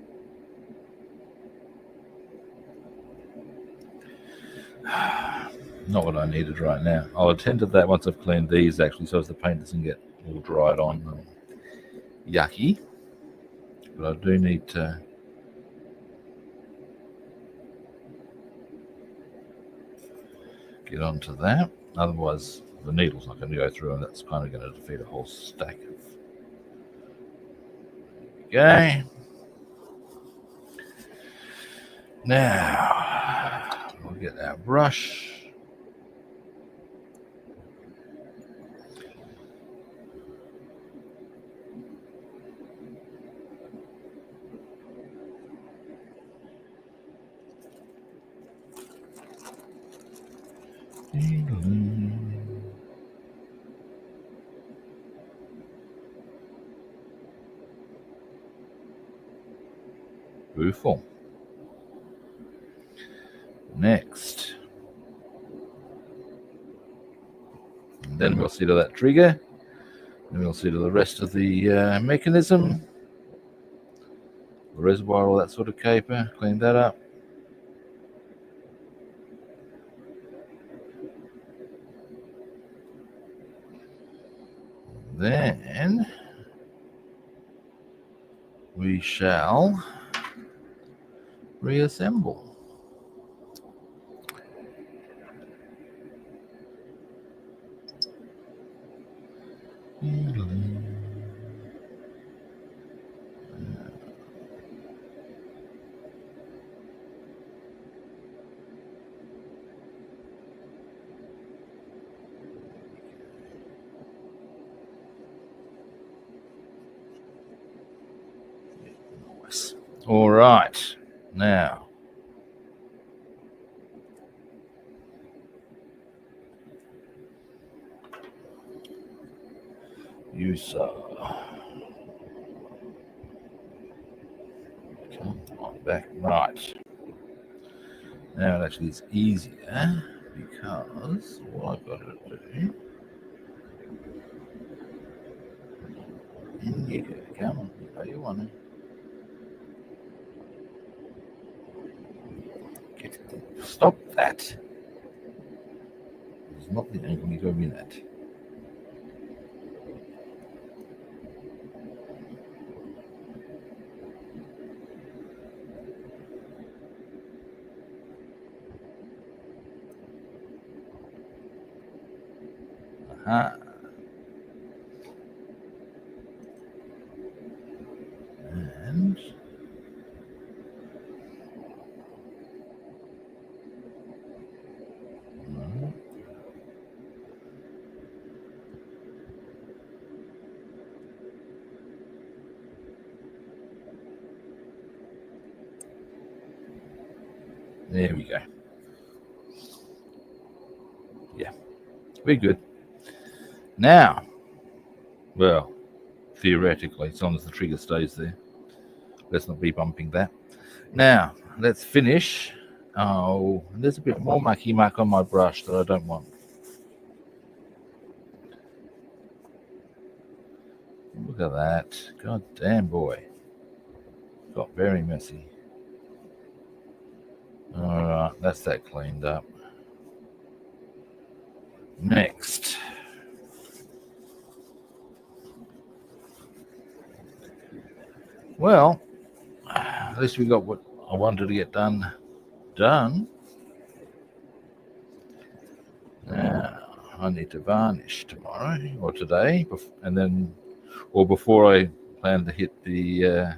Not what I needed right now. I'll attend to that once I've cleaned these, actually, so as the paint doesn't get all dried on them. Yucky. But I do need to get onto that. Otherwise, the needle's not going to go through, and that's kind of going to defeat a whole stack of. There we go. Now, we'll Get our brush. Beautiful. Next. And then we'll see to that trigger. And we'll see to the rest of the mechanism. The reservoir, all that sort of caper. Clean that up. Then we shall reassemble. Nice. All right. Now, use come on back. Right. Now it actually is easier because all I've got to do. In you go. Come on. You know you want to. Stop that. It's not the angle you go in at. Aha. And there we go. Yeah, very good. Now, well, theoretically, as long as the trigger stays there, let's not be bumping that. Now, let's finish. Oh, there's a bit more mucky muck on my brush that I don't want. Look at that. God damn, boy. Got very messy. All right, that's that cleaned up. Next. Well, at least we got what I wanted to get done. Now, I need to varnish tomorrow or today, and then, or before I plan to hit the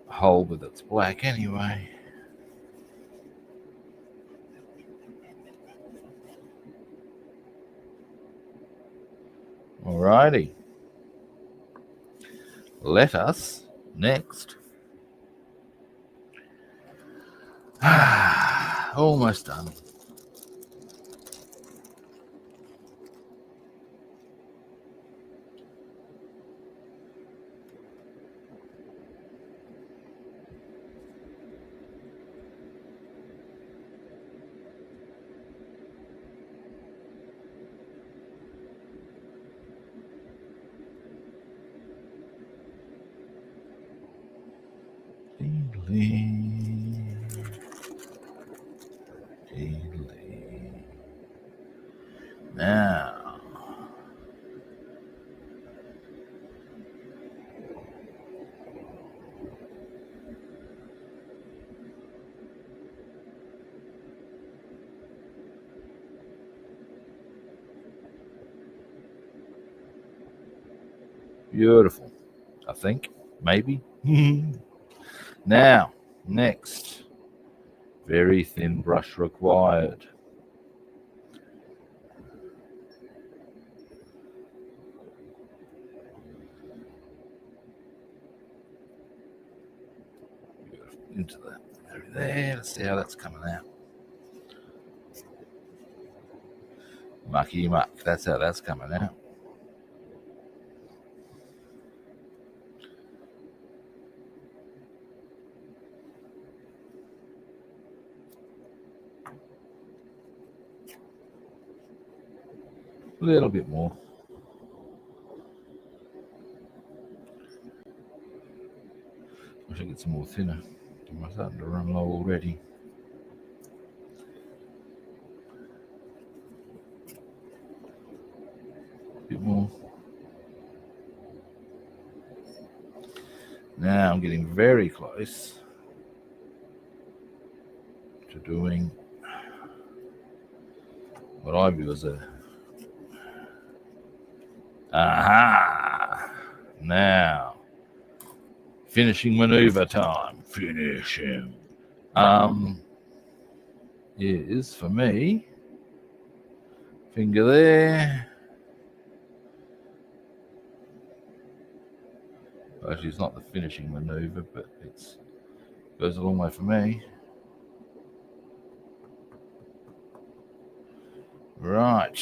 hole with its black anyway. Alrighty. Let us next. Almost done. Now, beautiful. I think, maybe. Now, next, very thin brush required. Into that there. Let's see how that's coming out. Mucky muck. That's how that's coming out. A little bit more. I should get some more thinner. I'm starting to run low already. A bit more. Now I'm getting very close to doing what I view as a aha. Now finishing maneuver time. Finishing. Is for me. Finger there. Actually, it's not the finishing maneuver, but it goes a long way for me. Right.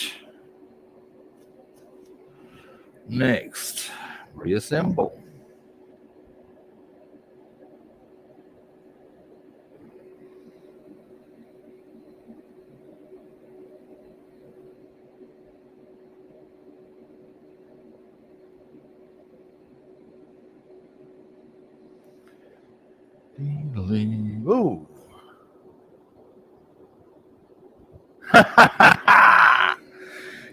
Next, reassemble. Ooh.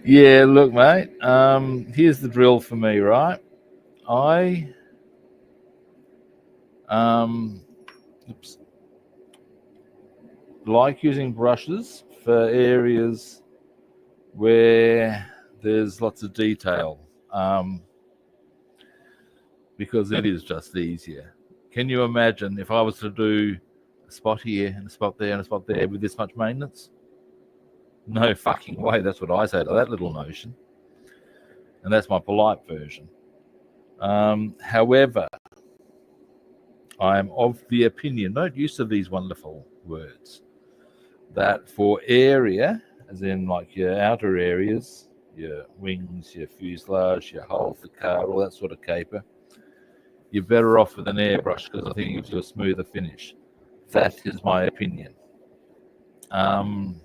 Yeah, look, mate. Here's the drill for me, right? I like using brushes for areas where there's lots of detail, because it is just easier. Can you imagine if I was to do a spot here and a spot there and a spot there with this much maintenance? No fucking way. That's what I say to that little notion. And that's my polite version. However, I am of the opinion, not used to these wonderful words, that for area, as in like your outer areas, your wings, your fuselage, your hull, the car, all that sort of caper, you're better off with an airbrush because I think it gives you a smoother finish. That is my opinion. Now,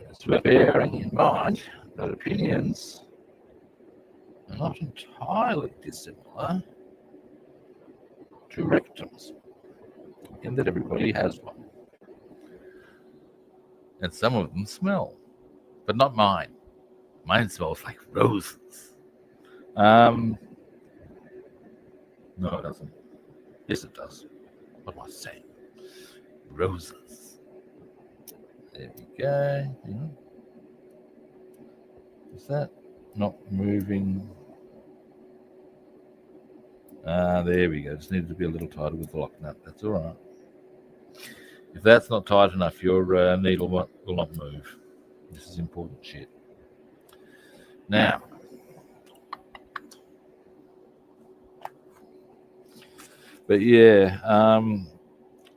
it's worth bearing in mind that opinions are not entirely dissimilar to rectums, and that everybody has one. And some of them smell, but not mine. Mine smells like roses. No, it doesn't. Yes, it does. What am I saying? Roses. There we go. Is that not moving? There we go. Just needed to be a little tighter with the lock nut. That's all right. If that's not tight enough, your needle will not move. This is important shit. Now, but yeah,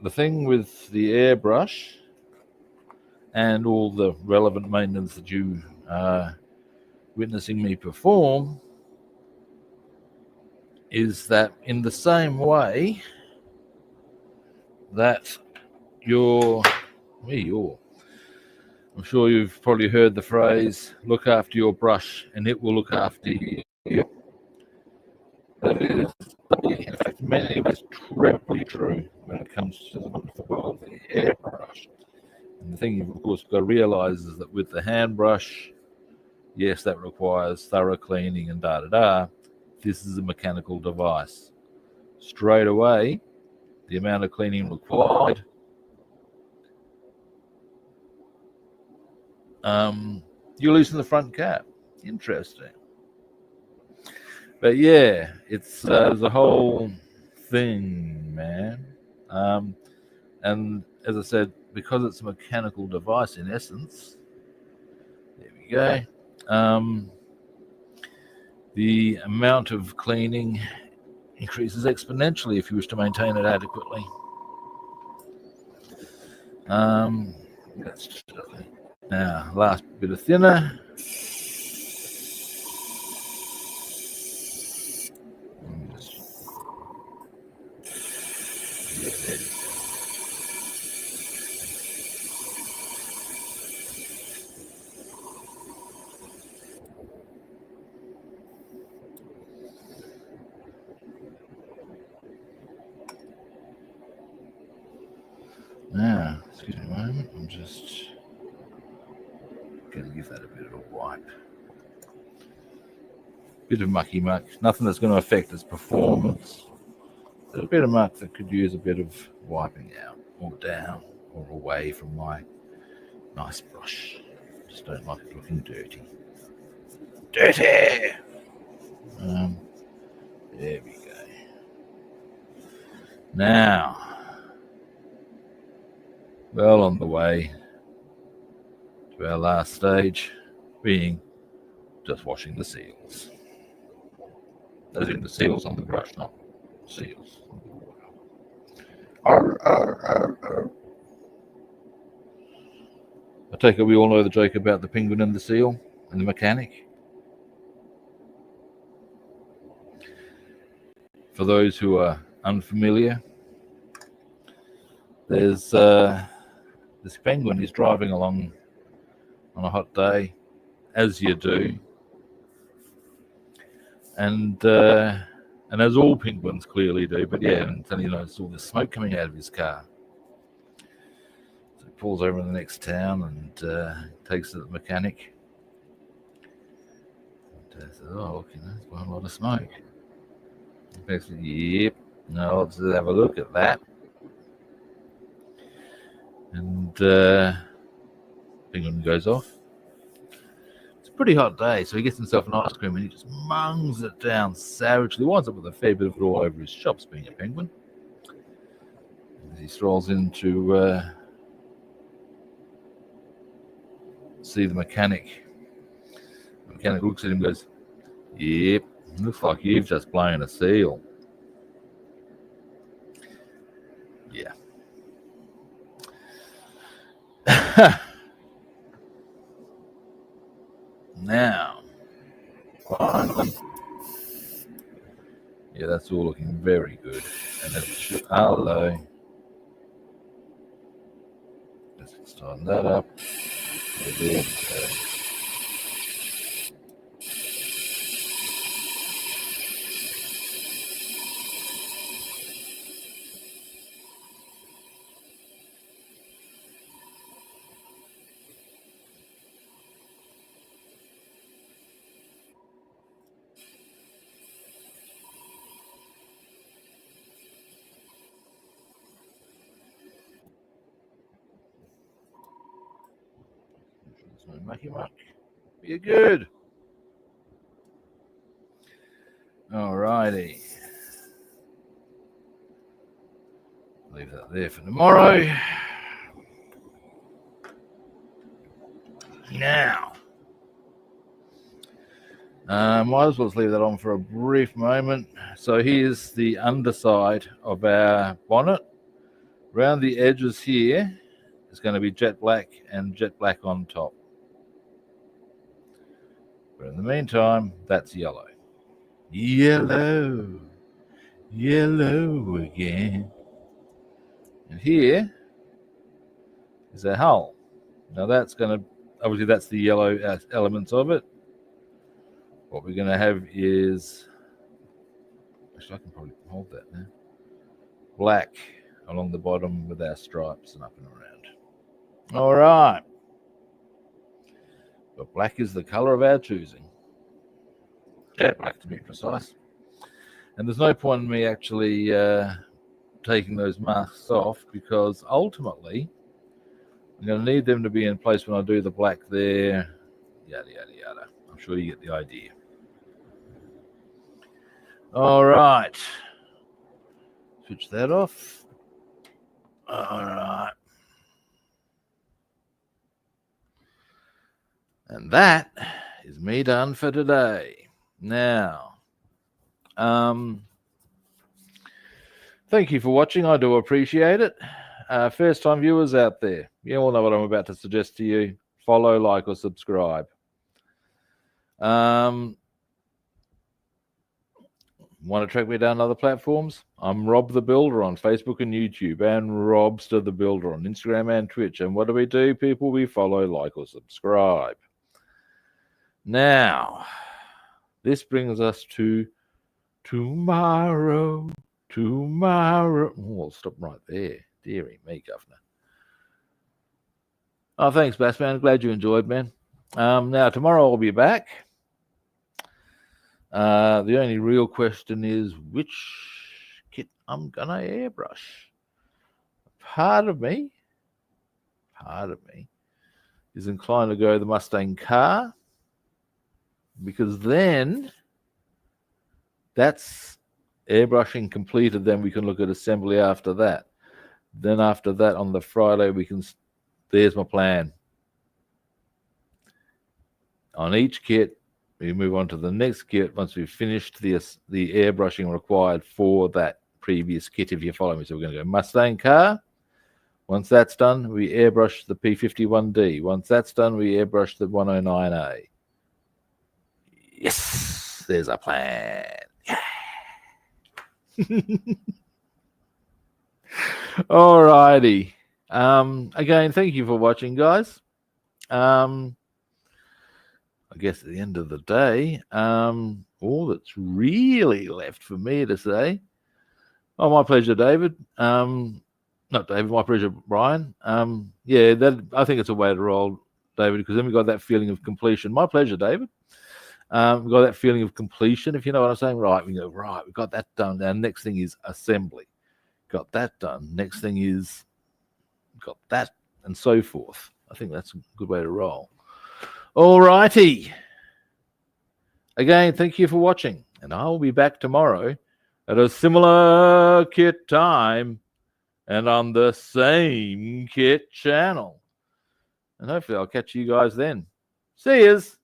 the thing with the airbrush and all the relevant maintenance that you are witnessing me perform is that in the same way that I'm sure you've probably heard the phrase, look after your brush and it will look after you. That is, in fact, many of it's trebly true when it comes to the wonderful world of the airbrush. And the thing you've, of course, got to realize is that with the hand brush, yes, that requires thorough cleaning and da-da-da. This is a mechanical device. Straight away, the amount of cleaning required, you loosen the front cap. Interesting. But yeah, it's there's a whole thing, man. And as I said, because it's a mechanical device in essence, there we go. The amount of cleaning increases exponentially if you wish to maintain it adequately. That's now last bit of thinner. Now, excuse me a moment, I'm just going to give that a bit of a wipe. Bit of mucky muck, nothing that's going to affect its performance. There's a bit of muck that could use a bit of wiping out, or down, or away from my nice brush. Just don't like it looking dirty. Dirty! There we go. Now, well on the way to our last stage, being just washing the seals. As in the seals on the brush, not seals on the water. I take it we all know the joke about the penguin and the seal and the mechanic. For those who are unfamiliar, there's this penguin is driving along on a hot day, as you do, and as all penguins clearly do. But yeah, and then you notice all the smoke coming out of his car. So he pulls over in the next town and takes it to the mechanic. And says, "Oh, look, there's quite a lot of smoke." The mechanic says, "Yep, no, let's have a look at that." And penguin goes off. It's a pretty hot day, so he gets himself an ice cream and he just mungs it down savagely. Winds up with a fair bit of it all over his chops, being a penguin. And he strolls in to see the mechanic. The mechanic looks at him and goes, "Yep, looks like you've just blown a seal." Yeah. Now, finally, yeah, that's all looking very good. And it should, hello. Let's tighten that up. There we go. Mucky muck. You're good. Alrighty. Leave that there for tomorrow. Now, might as well just leave that on for a brief moment. So here's the underside of our bonnet. Around the edges here is going to be jet black and jet black on top. But in the meantime, that's yellow. Yellow. Yellow again. And here is our hull. Now that's going to, obviously that's the yellow elements of it. What we're going to have is, actually I can probably hold that now, black along the bottom with our stripes and up and around. All right. But black is the color of our choosing. Jet black to be precise. And there's no point in me actually taking those masks off, because ultimately I'm going to need them to be in place when I do the black there, yada, yada, yada. I'm sure you get the idea. All right. Switch that off. All right. And that is me done for today. Now, thank you for watching. I do appreciate it. First time viewers out there, you all know what I'm about to suggest to you. Follow, like, or subscribe. Want to track me down other platforms? I'm Rob the Builder on Facebook and YouTube, and Robster the Builder on Instagram and Twitch. And what do, people? We follow, like, or subscribe. Now, this brings us to tomorrow. Oh, I'll stop right there. Deary me, governor. Oh, thanks, Bassman. Glad you enjoyed, man. Now, tomorrow I'll be back. The only real question is which kit I'm going to airbrush. Part of me is inclined to go the Mustang car, because then that's airbrushing completed. Then we can look at assembly after that. Then after that, on the Friday, there's my plan. On each kit, we move on to the next kit once we've finished the airbrushing required for that previous kit, if you follow me. So we're going to go Mustang car. Once that's done, we airbrush the P51D. Once that's done, we airbrush the 109A. Yes, there's our plan. Yeah. All righty. Again, thank you for watching, guys. I guess at the end of the day, all that's really left for me to say, oh, my pleasure, David. Not David, my pleasure, Brian. Yeah, I think it's a way to roll, David, because then we got that feeling of completion. My pleasure, David. We got that feeling of completion, if you know what I'm saying. Right, we go, right, we got that done. Now, next thing is assembly. Got that done. Next thing is got that, and so forth. I think that's a good way to roll. All righty. Again, thank you for watching, and I'll be back tomorrow at a similar kit time and on the same kit channel. And hopefully I'll catch you guys then. See yous.